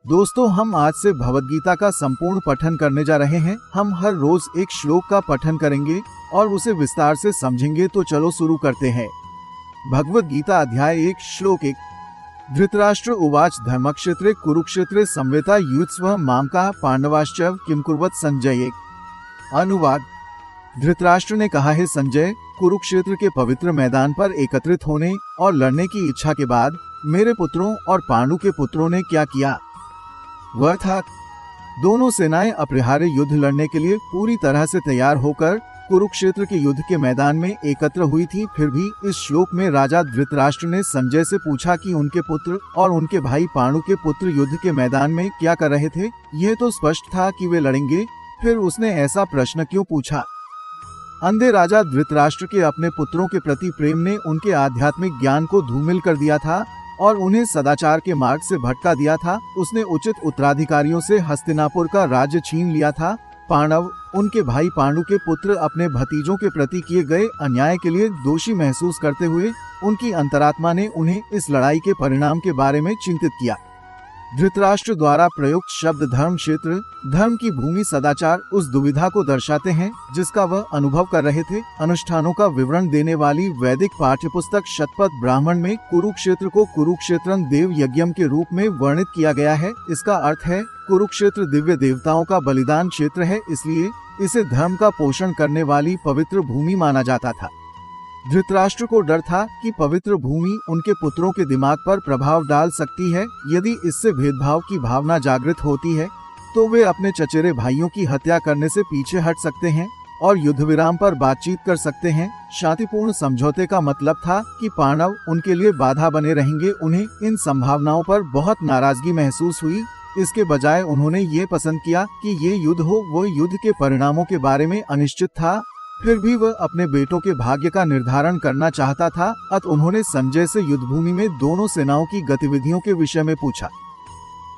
दोस्तों, हम आज से भगवद गीता का संपूर्ण पठन करने जा रहे हैं। हम हर रोज एक श्लोक का पठन करेंगे और उसे विस्तार से समझेंगे। तो चलो शुरू करते हैं। भगवद गीता अध्याय 1 श्लोक 1। धृतराष्ट्र उवाच धर्मक्षेत्रे कुरुक्षेत्रे संवेता युत्स्व मामका पांडवाश्च किम कुर्वत संजय। अनुवाद। धृतराष्ट्र ने कहा, है संजय, कुरुक्षेत्र के पवित्र मैदान पर एकत्रित होने और लड़ने की इच्छा के बाद मेरे पुत्रों और पांडु के पुत्रों ने क्या किया। वह था, दोनों सेनाएं अपरिहार्य युद्ध लड़ने के लिए पूरी तरह से तैयार होकर कुरुक्षेत्र के युद्ध के मैदान में एकत्र हुई थी। फिर भी इस श्लोक में राजा धृतराष्ट्र ने संजय से पूछा कि उनके पुत्र और उनके भाई पांडु के पुत्र युद्ध के मैदान में क्या कर रहे थे। यह तो स्पष्ट था कि वे लड़ेंगे, फिर उसने ऐसा प्रश्न क्यों पूछा। अंधे राजा धृतराष्ट्र के अपने पुत्रों के प्रति प्रेम ने उनके आध्यात्मिक ज्ञान को धूमिल कर दिया था और उन्हें सदाचार के मार्ग से भटका दिया था। उसने उचित उत्तराधिकारियों से हस्तिनापुर का राज्य छीन लिया था। पांडव, उनके भाई पांडु के पुत्र, अपने भतीजों के प्रति किए गए अन्याय के लिए दोषी महसूस करते हुए उनकी अंतरात्मा ने उन्हें इस लड़ाई के परिणाम के बारे में चिंतित किया। धृतराष्ट्र द्वारा प्रयुक्त शब्द धर्म क्षेत्र, धर्म की भूमि, सदाचार उस दुविधा को दर्शाते हैं जिसका वह अनुभव कर रहे थे। अनुष्ठानों का विवरण देने वाली वैदिक पाठ्यपुस्तक शतपथ ब्राह्मण में कुरुक्षेत्र को कुरुक्षेत्रम देव यज्ञम के रूप में वर्णित किया गया है। इसका अर्थ है कुरुक्षेत्र दिव्य देवताओं का बलिदान क्षेत्र है, इसलिए इसे धर्म का पोषण करने वाली पवित्र भूमि माना जाता था। धृतराष्ट्र को डर था कि पवित्र भूमि उनके पुत्रों के दिमाग पर प्रभाव डाल सकती है। यदि इससे भेदभाव की भावना जागृत होती है तो वे अपने चचेरे भाइयों की हत्या करने से पीछे हट सकते हैं और युद्ध विराम पर बातचीत कर सकते हैं। शांतिपूर्ण समझौते का मतलब था कि पांडव उनके लिए बाधा बने रहेंगे। उन्हें इन संभावनाओं पर बहुत नाराजगी महसूस हुई। इसके बजाय उन्होंने ये पसंद किया कि ये युद्ध हो। वो युद्ध के परिणामों के बारे में अनिश्चित था, फिर भी वह अपने बेटों के भाग्य का निर्धारण करना चाहता था। अतः उन्होंने संजय से युद्धभूमि में दोनों सेनाओं की गतिविधियों के विषय में पूछा।